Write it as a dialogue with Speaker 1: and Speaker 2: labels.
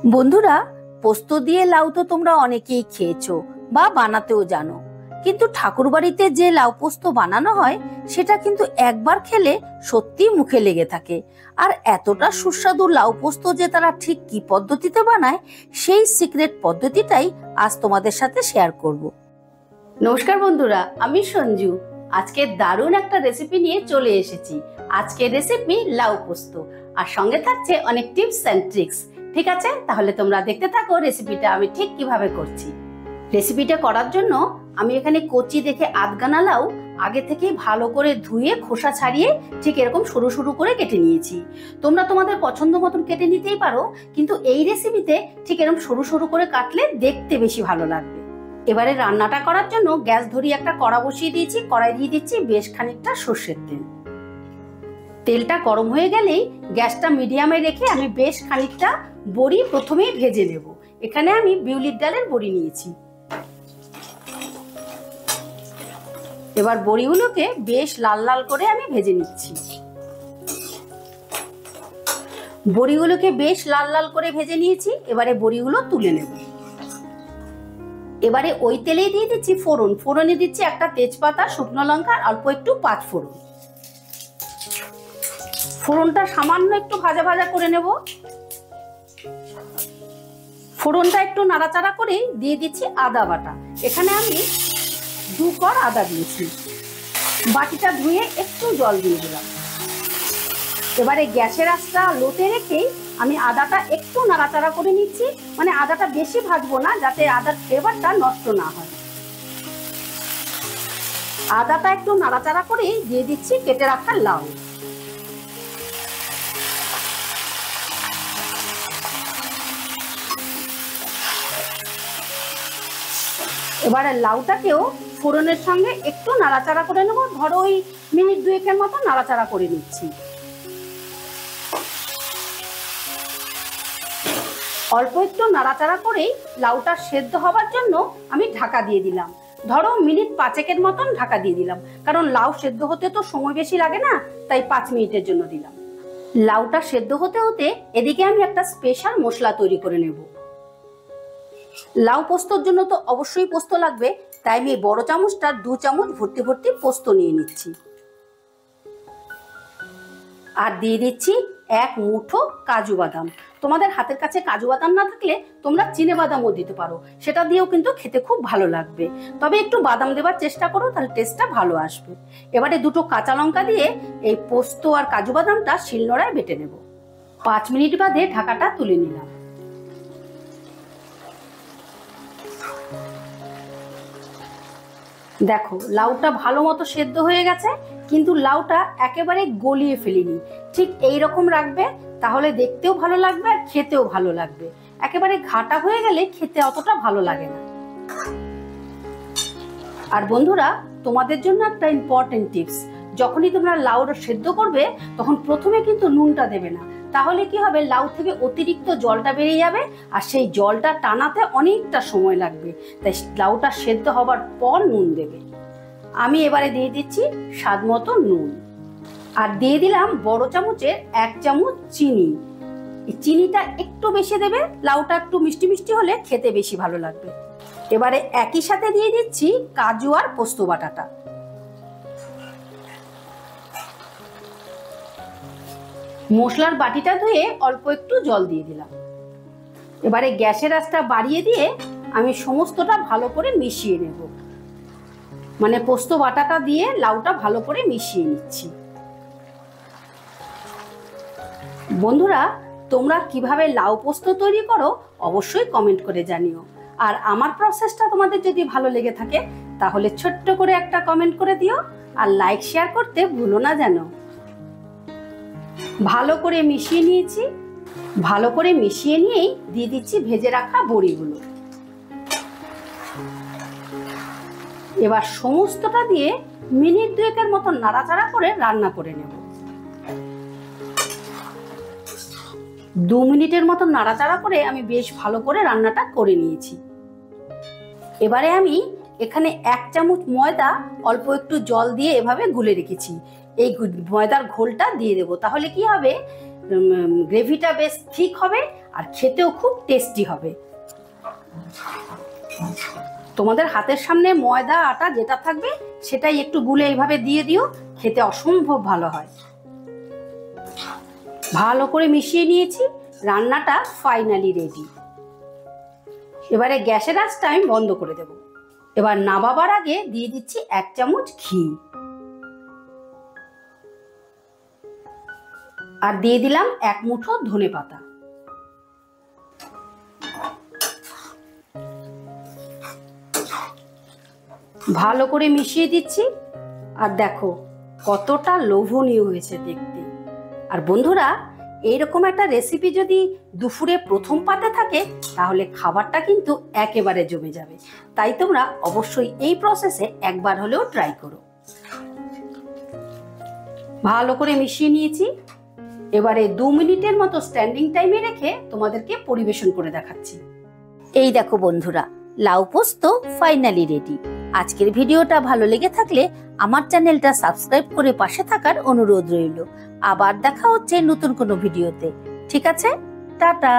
Speaker 1: বন্ধুরা, পোস্ত দিয়ে লাউ তো তোমরা অনেকেই খেয়েছো বা বানাতেও জানো, কিন্তু ঠাকুরবাড়িতে যে লাউ পোস্ত বানানো হয় সেটা কিন্তু একবার খেলে সত্যি মুখে লেগে থাকে। আর এতটা সুস্বাদু লাউ পোস্ত যে তারা ঠিক কি পদ্ধতিতে বানায়, সেই সিক্রেট পদ্ধতিটাই আজ তোমাদের সাথে শেয়ার করব। নমস্কার বন্ধুরা, আমি সঞ্জু। আজকে দারুণ একটা রেসিপি নিয়ে চলে এসেছি। আজকের রেসিপি লাউ পোস্ত, আর সঙ্গে থাকছে অনেক টিপস অ্যান্ড ট্রিক্স। ঠিক আছে, তাহলে তোমরা দেখতে থাকো রেসিপিটা আমি ঠিক কিভাবে করছি। রেসিপিটা করার জন্য আমি এখানে কচি দেখে আধগানা লাউ আগে থেকেই ভালো করে ধুয়ে খোসা ছাড়িয়ে ঠিক এরকম সরু সরু করে কেটে নিয়েছি। তোমরা তোমাদের পছন্দ মতন কেটে নিতেই পারো, কিন্তু এই রেসিপিতে ঠিক এরকম সরু সরু করে কাটলে দেখতে বেশি ভালো লাগবে। এবারে রান্নাটা করার জন্য গ্যাস ধরিয়ে একটা কড়া বসিয়ে দিয়েছি। কড়াই দিয়ে দিচ্ছি বেশ খানিকটা সর্ষের তেল। তেলটা গরম হয়ে গেলেই গ্যাসটা মিডিয়ামে রেখে আমি বেশ খানিকটা বড়ি প্রথমেই ভেজে নেব। এখানে আমি বিউলির ডালের বড়ি নিয়েছি। এবার বড়িগুলোকে বেশ লাল লাল করে আমি ভেজে নিচ্ছি। বড়িগুলোকে বেশ লাল লাল করে ভেজে নিয়েছি। এবারে বড়িগুলো তুলে নেব। এবারে ওই তেলেই দিয়ে দিচ্ছি ফোড়ন। ফোড়নে দিচ্ছি একটা তেজপাতা, শুকনো লঙ্কা, অল্প একটু পাঁচ ফোড়ন। ফোড়নটা সামান্য একটু ভাজা ভাজা করে নেব। ফোড়নটা একটু নাড়াচাড়া করে দিয়ে দিচ্ছি আদা বাটা। এখানে আমি 2 কোয়া আদা দিয়েছি। বাটিটা ধুয়ে একটু জল দিয়ে দিলাম। এবারে গ্যাসের আঁচটা লোতে রেখে আমি আদাটা একটু নাড়াচাড়া করে নিচ্ছি। মানে আদাটা বেশি ভাজবো না, যাতে আদার ফ্লেভারটা নষ্ট না হয়। আদাটা একটু নাড়াচাড়া করে দিয়ে দিচ্ছি কেটে রাখা লাউ। এবারে লাউটাকেও ফোড়নের সঙ্গে একটু নাড়াচাড়া করে নেব। ধরো ওই মিনিট 2 মতো নাড়াচাড়া করে নিচ্ছি। অল্প একটু নাড়াচাড়া করেই লাউটা সেদ্ধ হবার জন্য আমি ঢাকা দিয়ে দিলাম। ধরো মিনিট 5 মতন ঢাকা দিয়ে দিলাম, কারণ লাউ সেদ্ধ হতে তো সময় বেশি লাগে না, তাই 5 মিনিটের জন্য দিলাম। লাউটা সেদ্ধ হতে হতে এদিকে আমি একটা স্পেশাল মশলা তৈরি করে নেব। লাউ পোস্তর জন্য তো অবশ্যই পোস্ত লাগবে, তাই আমি বড় চামচটা 2 চামচ ভর্তি ভর্তি পোস্ত নিয়ে নিচ্ছি। আর দিয়ে দিচ্ছি 1 মুঠো কাজু বাদাম। তোমাদের হাতের কাছে কাজু বাদাম না থাকলে তোমরা চিনে বাদামও দিতে পারো, সেটা দিয়েও কিন্তু খেতে খুব ভালো লাগবে। তবে একটু বাদাম দেওয়ার চেষ্টা করো, তাহলে টেস্টটা ভালো আসবে। এবারে 2টো কাঁচা লঙ্কা দিয়ে এই পোস্ত আর কাজু বাদামটা শিলনোড়ায় বেটে নেব। 5 মিনিট বাদে ঢাকাটা তুলে নিলাম। দেখো, লাউটা ভালো মতো সেদ্ধ হয়ে গেছে, কিন্তু লাউটা একেবারে গলিয়ে ফেলিনি। ঠিক এই রকম রাখবে, তাহলে দেখতেও ভালো লাগবে আর খেতেও ভালো লাগবে। একেবারে ঘাটা হয়ে গেলে খেতে অতটা ভালো লাগে না। আর বন্ধুরা, তোমাদের জন্য একটা ইম্পর্টেন্ট টিপস। যখনই তোমরা লাউ সেদ্ধ করবে, তখন প্রথমে কিন্তু নুনটা দেবে না। তাহলে কি হবে, লাউ থেকে অতিরিক্ত জলটা বেরিয়ে যাবে, আর সেই জলটা টানাতে অনেকটা সময় লাগবে। তাই লাউটা সেদ্ধ হবার পর নুন দেবে। আমি এবারে দিয়ে দিচ্ছি স্বাদ মতো নুন, আর দিয়ে দিলাম বড় চামচের 1 চামচ চিনি। এই চিনিটা একটু বেশি দেবে, লাউটা একটু মিষ্টি মিষ্টি হলে খেতে বেশি ভালো লাগবে। এবারে একই সাথে দিয়ে দিচ্ছি কাজু আর পোস্ত বাটাটা। মশলার বাটিটা ধুয়ে অল্প একটু জল দিয়ে দিলাম। এবারে গ্যাসের আঁচটা বাড়িয়ে দিয়ে আমি সমস্তটা ভালো করে মিশিয়ে নেব। মানে পোস্ত বাটাটা দিয়ে লাউটা ভালো করে মিশিয়ে নিচ্ছি। বন্ধুরা, তোমরা কিভাবে লাউ পোস্ত তৈরি করো অবশ্যই কমেন্ট করে জানিও। আর আমার প্রসেসটা তোমাদের যদি ভালো লেগে থাকে, তাহলে ছোট্ট করে একটা কমেন্ট করে দিও, আর লাইক শেয়ার করতে ভুলো না যেন। ভালো করে মিশিয়ে নিয়েছি। ভালো করে মিশিয়ে নিয়েই দিয়ে দিচ্ছি ভেজে রাখা বড়িগুলো। এবার সমস্তটা দিয়ে মিনিট 2 মতো নাড়াচাড়া করে রান্না করে নেব। 2 মিনিটের মতো নাড়াচাড়া করে আমি বেশ ভালো করে রান্নাটা করে নিয়েছি। এবারে আমি এখানে 1 চামচ ময়দা অল্প একটু জল দিয়ে এভাবে গুলে রেখেছি। এই ময়দার ঘোলটা দিয়ে দেবো। তাহলে কি হবে, গ্রেভিটা বেশ ঠিক হবে আর খেতেও খুব টেস্টি হবে। তোমাদের হাতের সামনে ময়দা আটা যেটা থাকবে সেটাই একটু গুলে এইভাবে দিয়ে দিও, খেতে অসম্ভব ভালো হয়। ভালো করে মিশিয়ে নিয়েছি, রান্নাটা ফাইনালি রেডি। এবারে গ্যাসের আঁচটা আমি বন্ধ করে দেব। এবার নামাবার আগে দিয়ে দিচ্ছি 1 চামচ ঘি, আর দিয়ে দিলাম 1 মুঠো ধনেপাতা। ভালো করে মিশিয়ে দিচ্ছি, আর দেখো কতটা লোভনীয় হয়েছে দেখতে। আর বন্ধুরা, এইরকম একটা রেসিপি যদি দুপুরে প্রথম পাতে থাকে তাহলে খাবারটা কিন্তু একেবারে জমে যাবে। তাই তোমরা অবশ্যই এই প্রসেসে একবার হলেও ট্রাই করো। ভালো করে মিশিয়ে নিয়েছি, এবারে 2 মিনিটের মতো স্ট্যান্ডিং টাইমে রেখে তোমাদেরকে পরিবেশন করে দেখাচ্ছি। এই দেখো বন্ধুরা, লাউ পোস্ত ফাইনালি রেডি। আজকের ভিডিওটা ভালো লেগে থাকলে আমার চ্যানেলটা সাবস্ক্রাইব করে পাশে থাকার অনুরোধ রইল। আবার দেখা হচ্ছে নতুন কোনো ভিডিওতে। ঠিক আছে, টাটা।